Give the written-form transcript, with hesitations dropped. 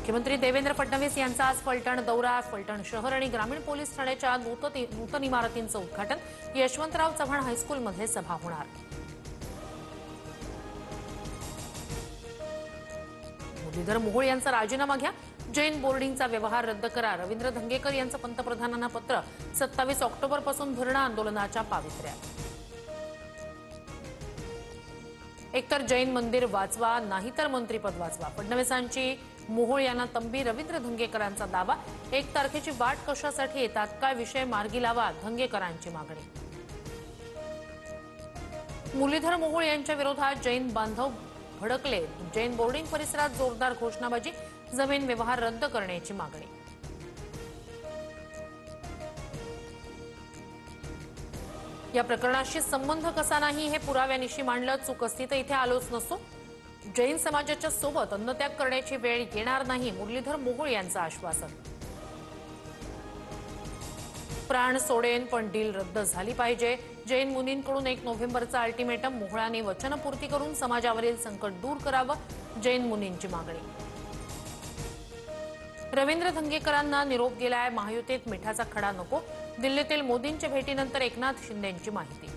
मुख्यमंत्री देवेंद्र फडणवीस यांचा आज फलटण दौरा. फलटण शहर आणि ग्रामीण पोलीस ठाण्याच्या नूतन इमारतींचं उद्घाटन. यशवंतराव चव्हाण हायस्कूलमध्ये सभा होणार. मुरलीधर मोहोळ यांचा राजीनामा घ्या. जैन बोर्डिंगचा व्यवहार रद्द करा. रवींद्र धंगेकर यांचं पंतप्रधानांना पत्र. 27 ऑक्टोबरपासून धरणं आंदोलनाच्या पावित्र्यात. एकतर जैन मंदिर वाचवा, नाहीतर मंत्रीपद वाचवा. फडणवीसांची मोहोळ यांना तंबी. रवींद्र धंगेकरांचा दावा. 1 तारखेची वाट कशासाठी? तात्काळ विषय मार्गी लावा, धंगेकरांची मागणी. मुरलीधर मोहोळ यांच्या विरोधात जैन बांधव भडकले. जैन बोर्डिंग परिसरात जोरदार घोषणाबाजी. जमीन व्यवहार रद्द करण्याची मागणी. या प्रकरणाशी संबंध कसा नाही हे पुराव्यानिशी मांडलं. चूक असती तर इथे आलोच नसतो. जैन समाजाच्या सोबत अन्नत्याग करण्याची वेळ येणार नाही, मुरलीधर मोहोळ यांचं आश्वासन. प्राण सोडेन पण डील रद्द झाली पाहिजे. जैन मुनींकडून 1 नोव्हेंबरचा अल्टिमेटम. मोहोळांनी वचनपूर्ती करून समाजावरील संकट दूर करावं, जैन मुनींची मागणी. रवींद्र धंगेकरांना निरोप गेलाय. महायुतीत मिठाचा खडा नको. दिल्लीतील मोदींच्या भेटीनंतर एकनाथ शिंदेंची माहिती.